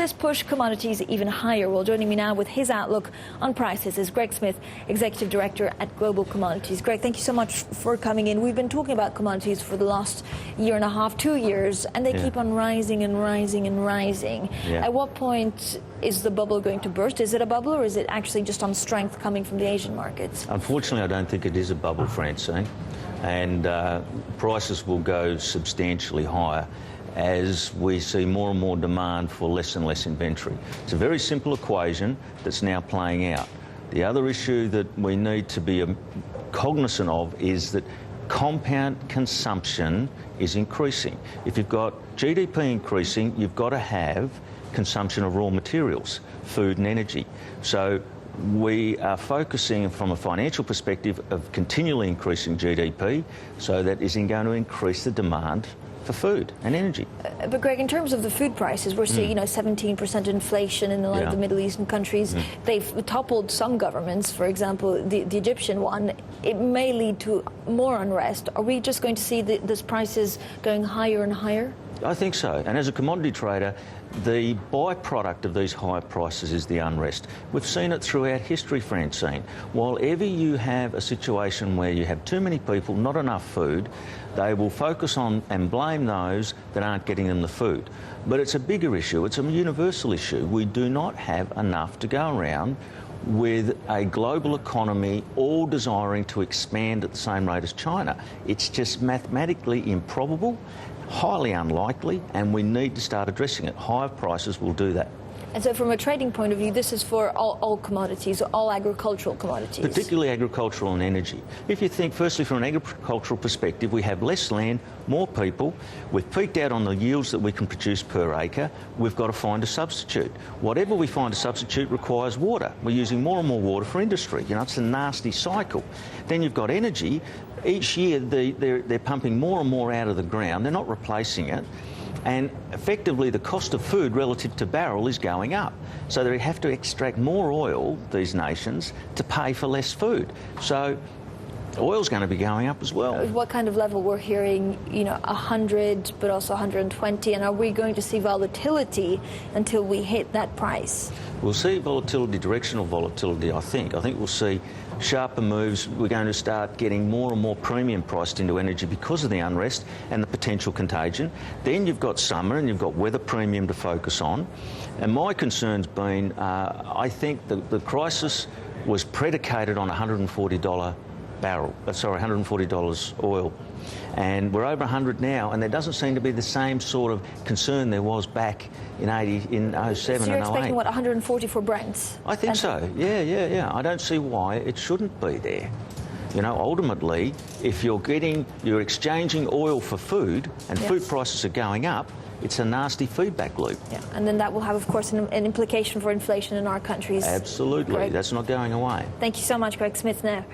this push commodities even higher? Well, joining me now with his outlook on prices is Greg Smith, Executive Director at Global Commodities. Greg, thank you so much for coming in. We've been talking about commodities for the last year and a half, 2 years, and they keep on rising and rising and rising. At what point is the bubble going to burst? Is it a bubble, or is it actually just on strength coming from the Asian markets? Unfortunately, I don't think it is a bubble, Francine, and prices will go substantially higher as we see more and more demand for less and less inventory. It's a very simple equation that's now playing out. The other issue that we need to be cognizant of is that compound consumption is increasing. If you've got GDP increasing, you've got to have consumption of raw materials, food and energy. So we are focusing from a financial perspective of continually increasing GDP, so that is going to increase the demand for food and energy. But Greg, in terms of the food prices, we're seeing 17% inflation in a lot of the Middle Eastern countries. They've toppled some governments, for example, the Egyptian one. It may lead to more unrest. Are we just going to see these prices going higher and higher? I think so. And as a commodity trader, the byproduct of these high prices is the unrest. We've seen it throughout history, Francine. While ever you have a situation where you have too many people, not enough food, they will focus on and blame those that aren't getting them the food. But it's a bigger issue. It's a universal issue. We do not have enough to go around with a global economy all desiring to expand at the same rate as China. It's just mathematically improbable, highly unlikely, and we need to start addressing it. Higher prices will do that. And so from a trading point of view, this is for all commodities, all agricultural commodities? Particularly agricultural and energy. If you think, firstly, from an agricultural perspective, we have less land, more people. We've peaked out on the yields that we can produce per acre. We've got to find a substitute. Whatever we find a substitute requires water. We're using more and more water for industry. You know, it's a nasty cycle. Then you've got energy. Each year, they're pumping more and more out of the ground. They're not replacing it. And effectively, the cost of food relative to barrel is going up. So they have to extract more oil, these nations, to pay for less food. So oil's going to be going up as well. What kind of level? We're hearing, 100, but also 120. And are we going to see volatility until we hit that price? We'll see volatility, directional volatility, I think. I think we'll see sharper moves. We're going to start getting more and more premium priced into energy because of the unrest and the potential contagion. Then you've got summer and you've got weather premium to focus on. And my concern's been, I think the crisis was predicated on $140 barrel, $140 oil. And we're over 100 now, and there doesn't seem to be the same sort of concern there was back in 07 and 08. So you're expecting, what, 140 for Brent? I think so, yeah. I don't see why it shouldn't be there. Ultimately, if you're exchanging oil for food, and food prices are going up, it's a nasty feedback loop. Yeah, and then that will have, of course, an implication for inflation in our countries. Absolutely, Greg. That's not going away. Thank you so much, Greg Smith. Now.